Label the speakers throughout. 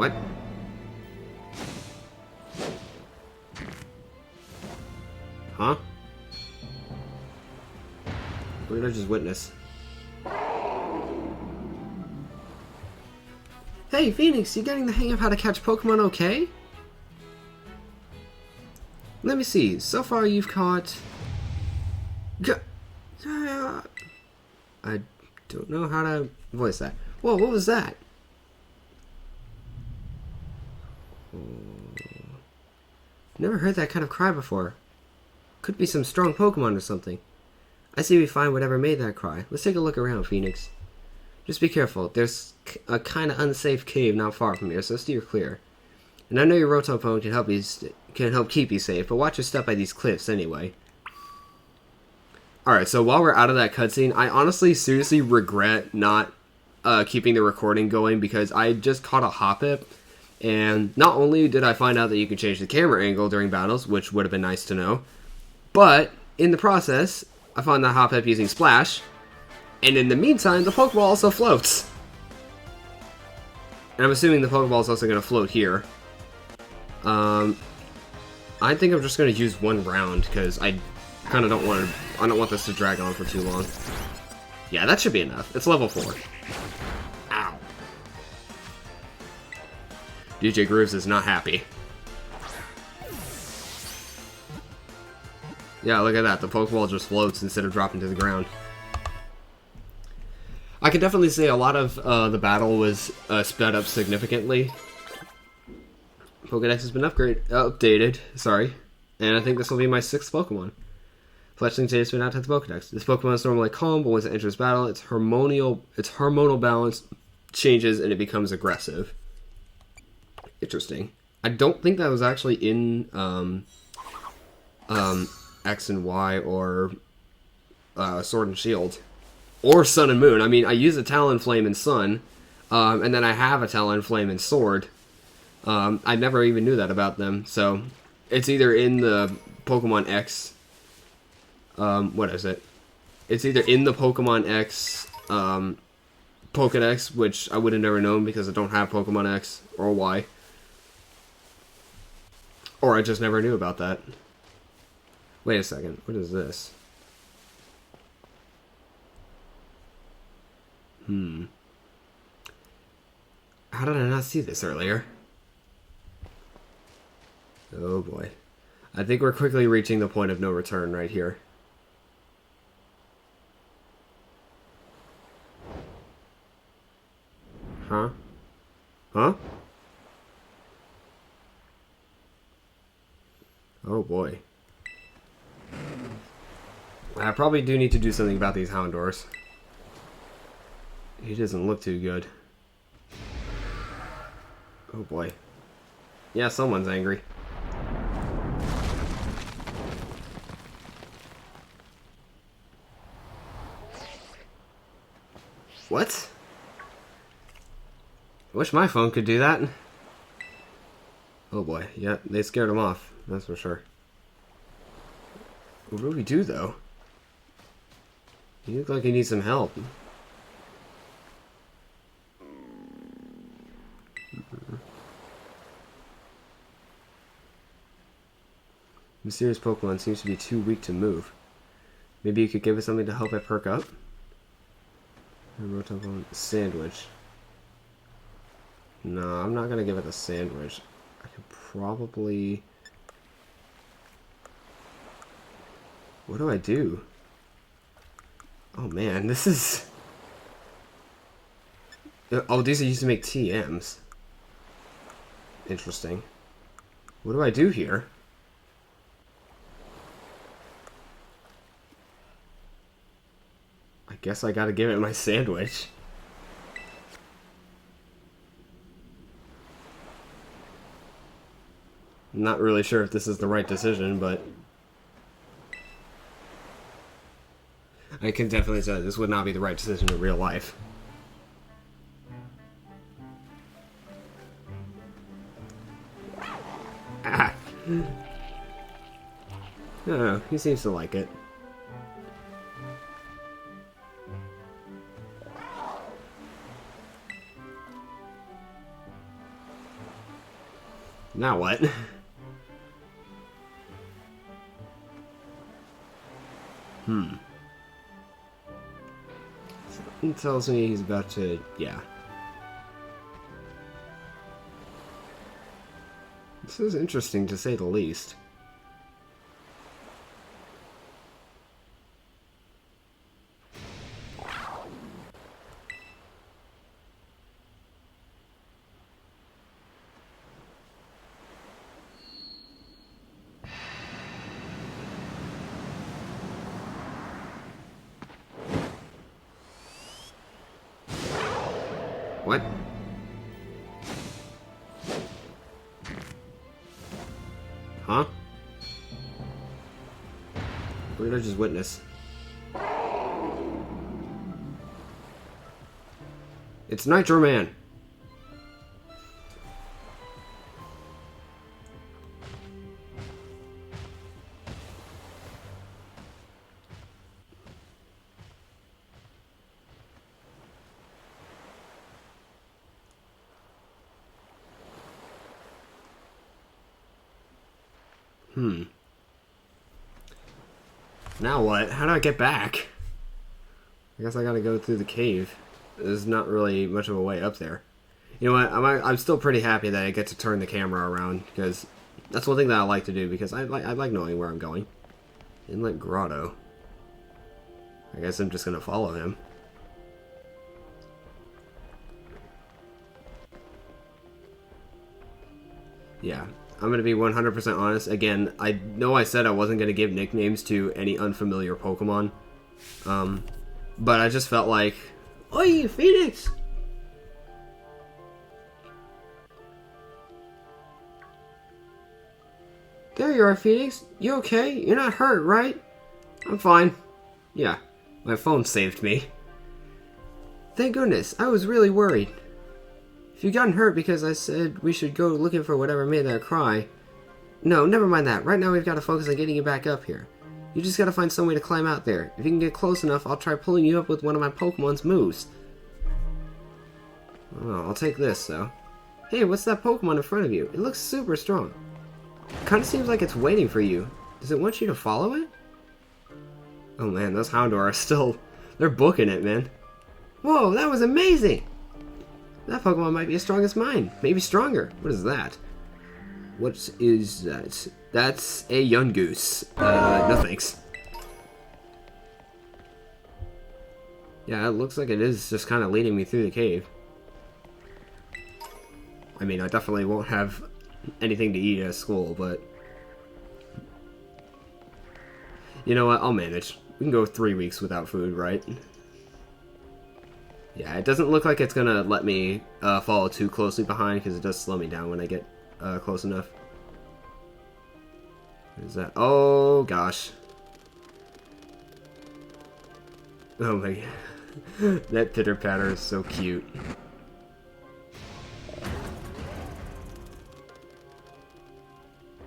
Speaker 1: What? Huh? What did I just witness? Hey, Phoenix, you getting the hang of how to catch Pokemon okay? Let me see. So far you've caught... I don't know how to voice that. Whoa, what was that? Never heard that kind of cry before. Could be some strong Pokemon or something. I say we find whatever made that cry. Let's take a look around, Phoenix. Just be careful. There's a kind of unsafe cave not far from here, so steer clear. And I know your Rotopone can help keep you safe, but watch your step by these cliffs anyway. Alright, so while we're out of that cutscene, I honestly seriously regret not keeping the recording going because I just caught a Hoppip, and not only did I find out that you can change the camera angle during battles, which would have been nice to know, but in the process, I found that Hoppip using Splash, and in the meantime, the Pokeball also floats. And I'm assuming the Pokeball is also going to float here. I think I'm just going to use one round because I kind of don't want this to drag on for too long. Yeah, that should be enough. It's level 4. Ow. DJ Grooves is not happy. Yeah, look at that. The Pokeball just floats instead of dropping to the ground. I can definitely say a lot of the battle was sped up significantly. Pokedex has been updated, sorry. And I think this will be my 6th Pokemon. Fletchling J has been out to the Pokedex. This Pokemon is normally calm, but once it enters battle, its hormonal balance changes and it becomes aggressive. Interesting. I don't think that was actually in X and Y or Sword and Shield. Or Sun and Moon. I mean, I use a Talonflame in Sun, and then I have a Talonflame in Sword. I never even knew that about them. So, it's either in the Pokemon X... what is it? It's either in the Pokemon X Pokedex, which I would have never known because I don't have Pokemon X or Y. Or I just never knew about that. Wait a second. What is this? How did I not see this earlier? Oh boy. I think we're quickly reaching the point of no return right here. Huh? Huh? Oh boy. I probably do need to do something about these Houndours. He doesn't look too good. Oh boy. Yeah, someone's angry. What? I wish my phone could do that. Oh boy, yeah, they scared him off, that's for sure. What do we do though? You look like you need some help. Mysterious Pokemon seems to be too weak to move. Maybe you could give it something to help it perk up? Sandwich. No, I'm not gonna give it a sandwich. I could probably... What do I do? Oh man, this is... Oh, these are used to make TMs. Interesting. What do I do here? I guess I gotta give it my sandwich. I'm not really sure if this is the right decision, but... I can definitely say this would not be the right decision in real life. Ah. I don't know, he seems to like it. Now what? Something tells me he's about to... yeah. This is interesting to say the least. What? Huh? What did I just witness? It's Nitro Man! Now what? How do I get back? I guess I gotta go through the cave. There's not really much of a way up there. You know what? I'm still pretty happy that I get to turn the camera around, because that's one thing that I like to do, because I like knowing where I'm going. Inlet Grotto. I guess I'm just gonna follow him. Yeah. I'm going to be 100% honest. Again, I know I said I wasn't going to give nicknames to any unfamiliar Pokemon. But I just felt like... Oi, Phoenix! There you are, Phoenix. You okay? You're not hurt, right? I'm fine. Yeah, my phone saved me. Thank goodness. I was really worried. If you gotten hurt because I said we should go looking for whatever made that cry... No, never mind that. Right now we've got to focus on getting you back up here. You just got to find some way to climb out there. If you can get close enough, I'll try pulling you up with one of my Pokemon's moves. Oh, I'll take this, though. Hey, what's that Pokemon in front of you? It looks super strong. It kind of seems like it's waiting for you. Does it want you to follow it? Oh man, those Houndour are still... They're booking it, man. Whoa, that was amazing! That Pokemon might be as strong as mine. Maybe stronger. What is that? What is that? That's a Yungoos. No thanks. Yeah, it looks like it is just kind of leading me through the cave. I mean, I definitely won't have anything to eat at school, but... You know what? I'll manage. We can go 3 weeks without food, right? Yeah, it doesn't look like it's gonna let me follow too closely behind, because it does slow me down when I get close enough. What is that? Oh, gosh. Oh my god. That pitter-patter is so cute.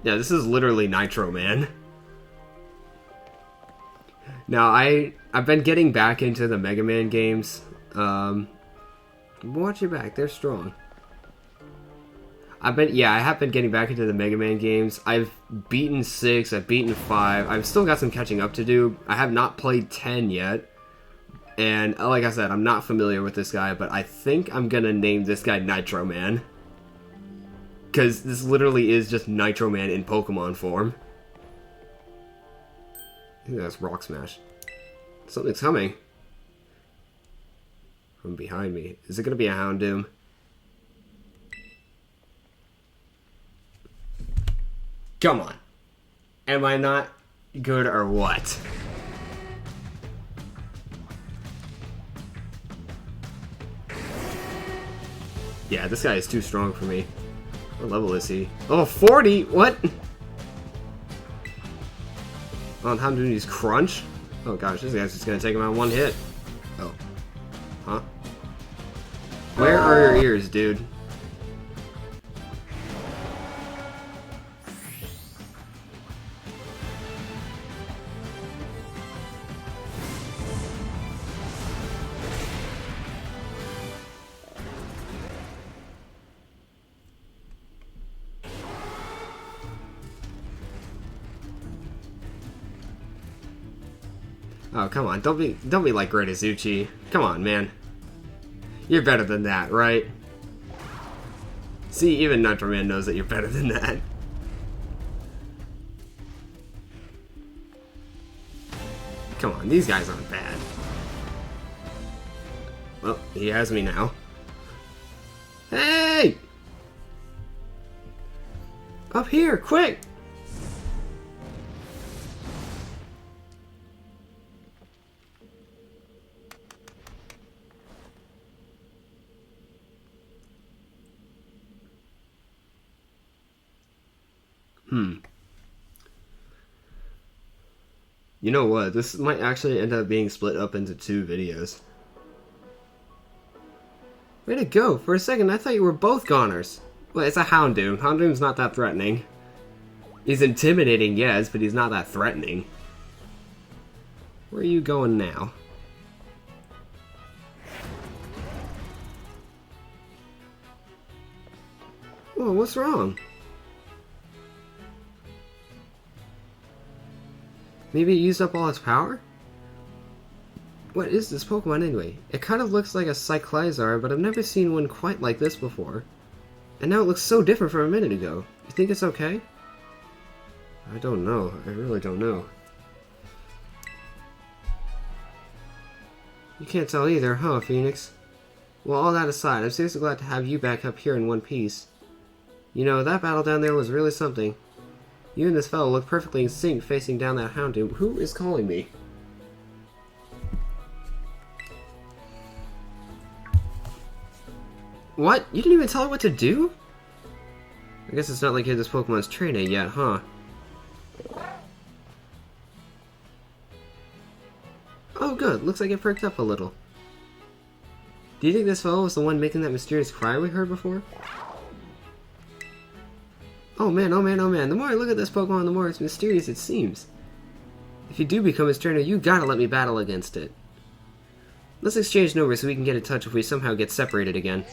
Speaker 1: Yeah, this is literally Nitro Man. Now, I've been getting back into the Mega Man games. Watch your back, they're strong. I have been getting back into the Mega Man games. I've beaten 6, I've beaten 5. I've still got some catching up to do. I have not played 10 yet. And like I said, I'm not familiar with this guy, but I think I'm gonna name this guy Nitro Man. Because this literally is just Nitro Man in Pokemon form. I think that's Rock Smash. Something's coming. From behind me. Is it gonna be a Houndoom? Come on. Am I not good or what? Yeah, this guy is too strong for me. What level is he? Oh, 40? What? Oh, Houndoom needs Crunch? Oh gosh, this guy's just gonna take him out in one hit. Oh. Huh? Where are your ears, dude? Oh, come on. Don't be like Great Azuchi. Come on, man. You're better than that, right? See, even Nitro Man knows that you're better than that. Come on, these guys aren't bad. Well, he has me now. Hey! Up here, quick! You know what? This might actually end up being split up into 2 videos. Way to go! For a second, I thought you were both goners. Well, it's a Houndoom. Houndoom's not that threatening. He's intimidating, yes, but he's not that threatening. Where are you going now? Whoa, what's wrong? Maybe it used up all its power? What is this Pokemon anyway? It kind of looks like a Cyclizar, but I've never seen one quite like this before. And now it looks so different from a minute ago. You think it's okay? I don't know. I really don't know. You can't tell either, huh, Phoenix? Well, all that aside, I'm seriously glad to have you back up here in one piece. You know, that battle down there was really something. You and this fellow look perfectly in sync facing down that Houndoom. Who is calling me? What? You didn't even tell her what to do? I guess it's not like you're this Pokemon's trainer yet, huh? Oh good, looks like it perked up a little. Do you think this fellow was the one making that mysterious cry we heard before? Oh man, oh man, oh man, the more I look at this Pokemon, the more it's mysterious it seems. If you do become his trainer, you gotta let me battle against it. Let's exchange numbers so we can get in touch if we somehow get separated again.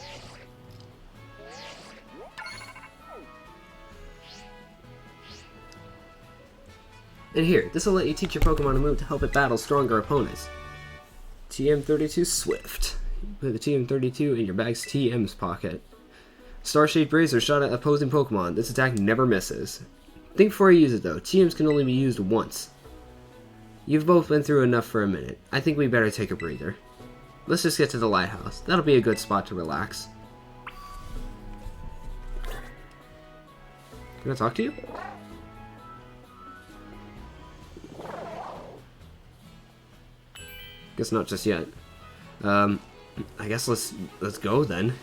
Speaker 1: And here, this will let you teach your Pokemon a move to help it battle stronger opponents. TM32 Swift. Put the TM32 in your bag's TM's pocket. Star-shaped Razor shot at opposing Pokemon. This attack never misses. Think before you use it though. TMs can only be used once. You've both been through enough for a minute. I think we better take a breather. Let's just get to the lighthouse. That'll be a good spot to relax. Can I talk to you? Guess not just yet. I guess let's go then.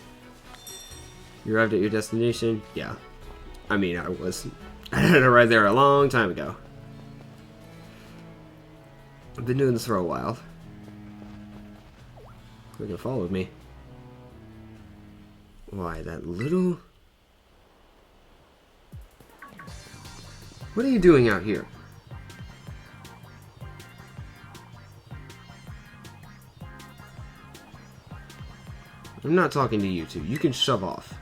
Speaker 1: You arrived at your destination? Yeah. I mean, I had arrived there a long time ago. I've been doing this for a while. They're gonna follow me. Why, that little... What are you doing out here? I'm not talking to you two. You can shove off.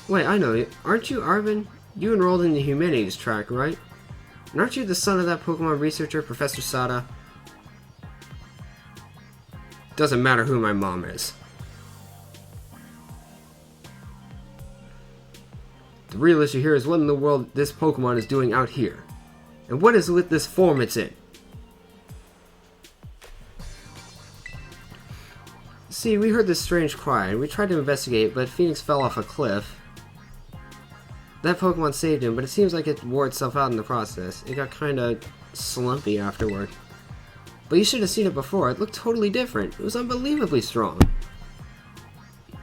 Speaker 1: Wait, I know you. Aren't you Arvin? You enrolled in the humanities track, right? And aren't you the son of that Pokemon researcher, Professor Sada? Doesn't matter who my mom is. The real issue here is what in the world this Pokemon is doing out here. And what is with this form it's in? See, we heard this strange cry, and we tried to investigate, but Phoenix fell off a cliff. That Pokemon saved him, but it seems like it wore itself out in the process. It got kinda slumpy afterward. But you should have seen it before. It looked totally different. It was unbelievably strong.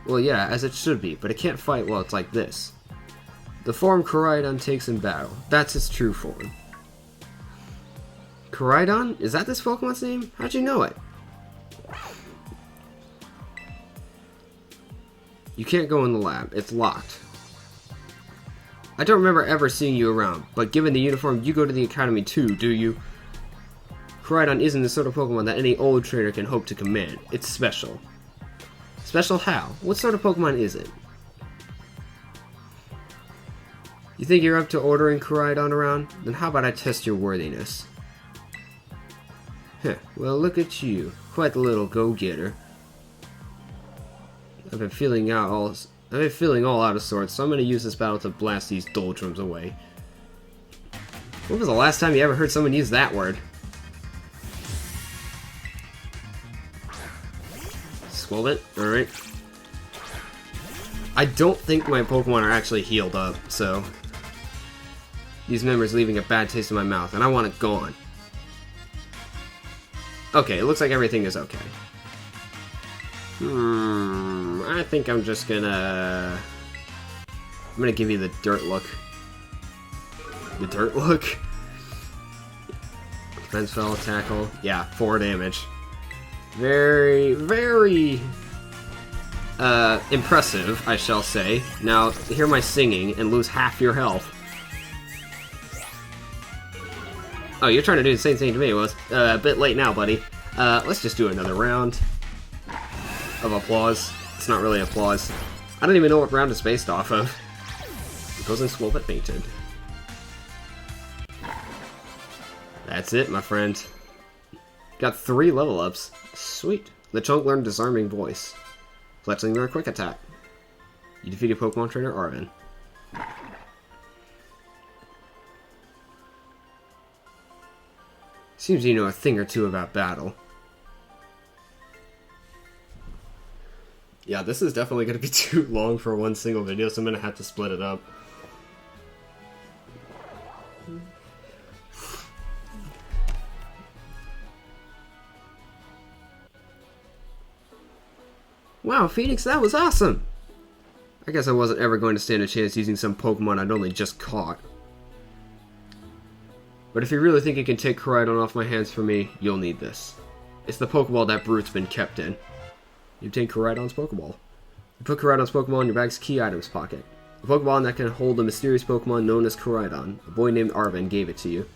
Speaker 1: Well, yeah, as it should be, but it can't fight while it's like this. The form Koraidon takes in battle. That's its true form. Koraidon? Is that this Pokemon's name? How'd you know it? You can't go in the lab. It's locked. I don't remember ever seeing you around, but given the uniform, you go to the academy too, do you? Koraidon isn't the sort of Pokemon that any old trainer can hope to command. It's special. Special how? What sort of Pokemon is it? You think you're up to ordering Koraidon around? Then how about I test your worthiness? Heh, well, look at you. Quite the little go-getter. I've been feeling all out of sorts, so I'm gonna use this battle to blast these doldrums away. When was the last time you ever heard someone use that word? Squelbit? Alright. I don't think my Pokemon are actually healed up, so... These memories leaving a bad taste in my mouth, and I want it gone. Okay, it looks like everything is okay. I think I'm just gonna... I'm gonna give you the dirt look. The dirt look? Defense fell, tackle. Yeah, 4 damage. Very, very... impressive, I shall say. Now, hear my singing and lose half your health. Oh, you're trying to do the same thing to me. Well, it's a bit late now, buddy. Let's just do another round of applause. It's not really applause. I don't even know what round it's based off of. It goes in Squelbit Painted. That's it, my friend. Got 3 level ups. Sweet. The chunk learned Disarming Voice. Flexing their quick attack. You defeated Pokemon Trainer Arvin. Seems you know a thing or two about battle. Yeah, this is definitely going to be too long for one single video, so I'm going to have to split it up. Wow, Phoenix, that was awesome! I guess I wasn't ever going to stand a chance using some Pokemon I'd only just caught. But if you really think you can take Koraidon off my hands for me, you'll need this. It's the Pokeball that Brute's been kept in. You obtain Koraidon's Pokeball. You put Koraidon's Pokeball in your bag's key items pocket. A Pokeball that can hold a mysterious Pokemon known as Koraidon. A boy named Arvin gave it to you.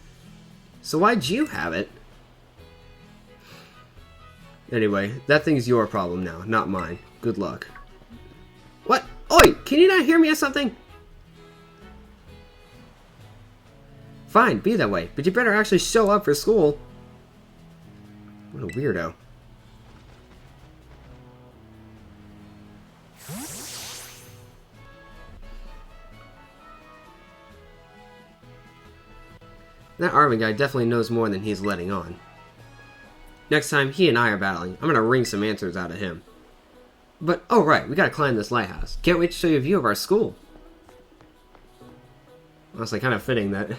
Speaker 1: So why'd you have it? Anyway, that thing's your problem now, not mine. Good luck. What? Oi! Can you not hear me or something? Fine, be that way, but you better actually show up for school. What a weirdo. That Arvin guy definitely knows more than he's letting on. Next time he and I are battling, I'm gonna wring some answers out of him. But, oh right, we gotta climb this lighthouse. Can't wait to show you a view of our school. Honestly, kind of fitting that...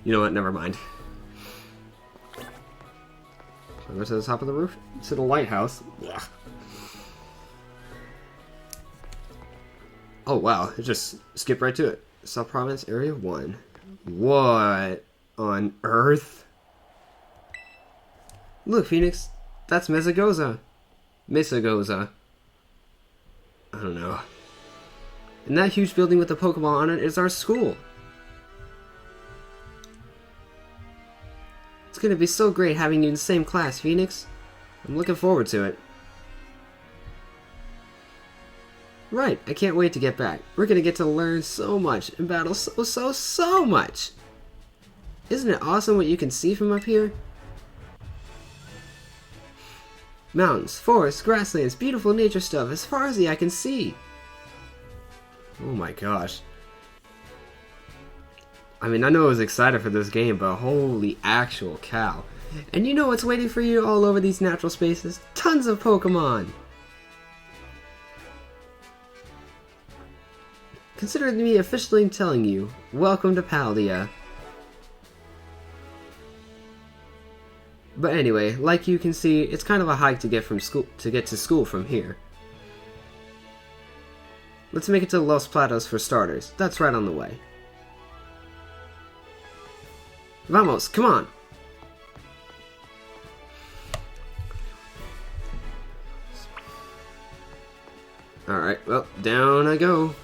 Speaker 1: You know what, never mind. So go to the top of the roof, to the lighthouse. Yeah. Oh wow, it just skipped right to it. South Province, Area 1. What on earth? Look, Phoenix, that's Mesagoza. Mesagoza. I don't know. And that huge building with the Pokeball on it is our school. It's gonna be so great having you in the same class, Phoenix. I'm looking forward to it. Right, I can't wait to get back. We're gonna get to learn so much and battle so much. Isn't it awesome what you can see from up here? Mountains, forests, grasslands, beautiful nature stuff as far as the eye can see. Oh my gosh. I mean, I know I was excited for this game, but holy actual cow. And you know what's waiting for you all over these natural spaces? Tons of Pokemon! Consider me officially telling you, welcome to Paldea. But anyway, like you can see, it's kind of a hike to get to school from here. Let's make it to Los Platos for starters. That's right on the way. Vamos, come on! Alright, well, down I go.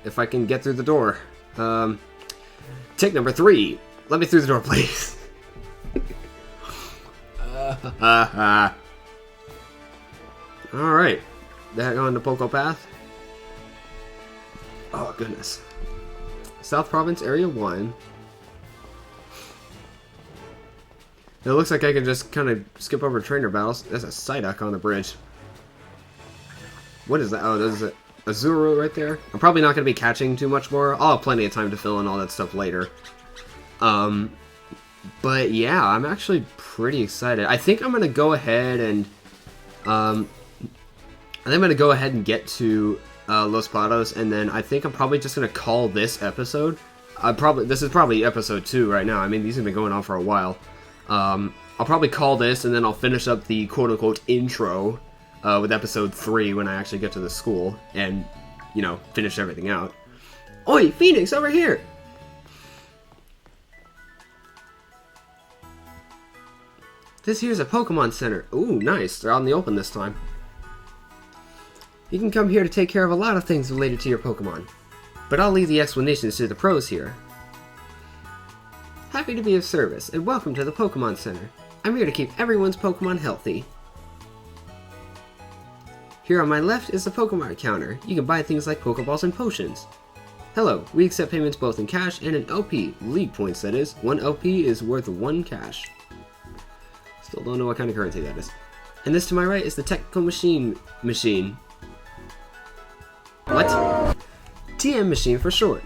Speaker 1: If I can get through the door. Tick number 3. Let me through the door, please. Alright. Back on the Poké Path. Oh, goodness. South Province, Area 1. It looks like I can just kind of skip over trainer battles. There's a Psyduck on the bridge. What is that? Oh, there's a Zuru right there. I'm probably not going to be catching too much more. I'll have plenty of time to fill in all that stuff later. But yeah, I'm actually pretty excited. I think I'm going to go ahead and... I think I'm going to go ahead and get to Los Prados, and then I think I'm probably just going to call this episode. This is probably episode 2 right now. I mean, these have been going on for a while. I'll probably call this, and then I'll finish up the quote-unquote intro with episode 3 when I actually get to the school and, you know, finish everything out. Oi, Phoenix, over here! This here's a Pokemon Center. Ooh, nice. They're out in the open this time. You can come here to take care of a lot of things related to your Pokemon. But I'll leave the explanations to the pros here. Happy to be of service, and welcome to the Pokemon Center. I'm here to keep everyone's Pokemon healthy. Here on my left is the Pokemon counter. You can buy things like Pokeballs and potions. Hello, we accept payments both in cash and in LP, League points that is. 1 LP is worth 1 cash. Still don't know what kind of currency that is. And this to my right is the Technical Machine. What? TM Machine for short.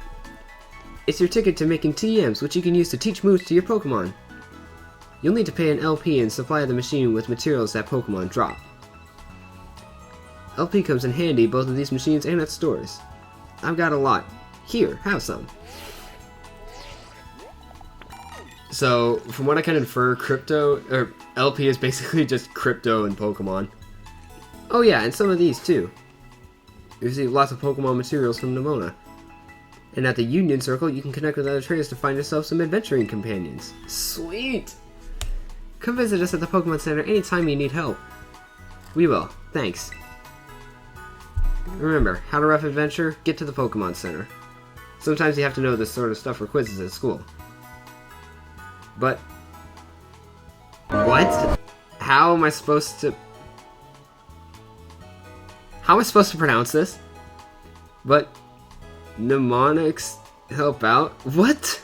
Speaker 1: It's your ticket to making TMs, which you can use to teach moves to your Pokemon. You'll need to pay an LP and supply the machine with materials that Pokemon drop. LP comes in handy both of these machines and at stores. I've got a lot. Here, have some. So, from what I can infer, LP is basically just crypto in Pokemon. Oh yeah, and some of these too. You receive lots of Pokemon materials from Nimona. And at the Union Circle, you can connect with other trainers to find yourself some adventuring companions. Sweet! Come visit us at the Pokemon Center anytime you need help. We will. Thanks. Remember, how to rough adventure? Get to the Pokemon Center. Sometimes you have to know this sort of stuff for quizzes at school. But... what? How am I supposed to... How am I supposed to pronounce this? But... mnemonics help out? What?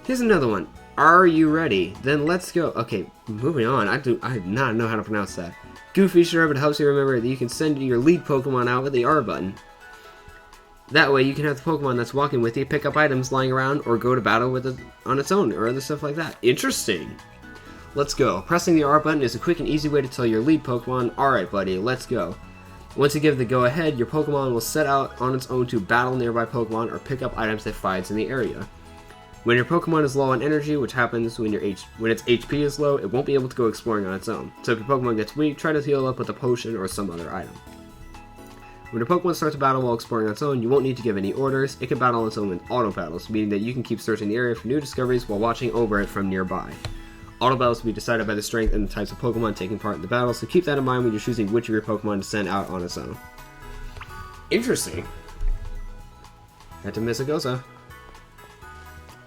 Speaker 1: Here's another one. Are you ready? Then let's go. Okay, moving on. I do not know how to pronounce that. Goofy sure, but it helps you remember that you can send your lead Pokemon out with the R button. That way you can have the Pokemon that's walking with you pick up items lying around or go to battle with it on its own or other stuff like that. Interesting. Let's go. Pressing the R button is a quick and easy way to tell your lead Pokemon, alright buddy, let's go. Once you give the go-ahead, your Pokemon will set out on its own to battle nearby Pokemon or pick up items it finds in the area. When your Pokemon is low on energy, which happens when its HP is low, it won't be able to go exploring on its own. So if your Pokemon gets weak, try to heal up with a potion or some other item. When your Pokemon starts to battle while exploring on its own, you won't need to give any orders. It can battle on its own in auto battles, meaning that you can keep searching the area for new discoveries while watching over it from nearby. Auto battles will be decided by the strength and the types of Pokemon taking part in the battle, so keep that in mind when you're choosing which of your Pokemon to send out on its own. Interesting. Head to Misagosa.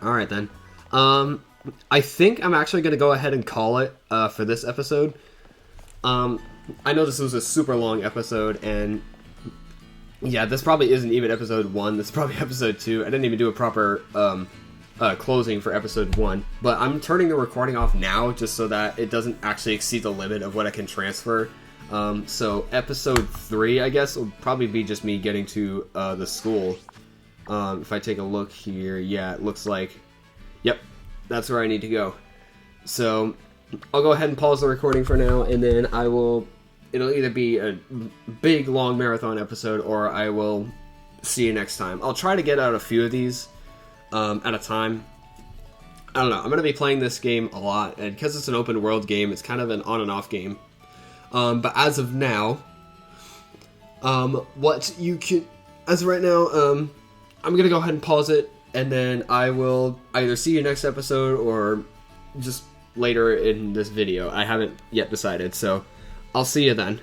Speaker 1: Alright then. I think I'm actually going to go ahead and call it for this episode. I know this was a super long episode, and yeah, this probably isn't even episode 1. This is probably episode 2. I didn't even do a proper closing for episode 1. But I'm turning the recording off now just so that it doesn't actually exceed the limit of what I can transfer. So episode 3, I guess, will probably be just me getting to the school. If I take a look here, yeah, it looks like, yep, that's where I need to go. So I'll go ahead and pause the recording for now, and then it'll either be a big, long marathon episode, or I will see you next time. I'll try to get out a few of these at a time. I don't know, I'm going to be playing this game a lot, and because it's an open world game, it's kind of an on and off game. But as of now, as of right now, I'm going to go ahead and pause it, and then I will either see you next episode or just later in this video. I haven't yet decided, so I'll see you then.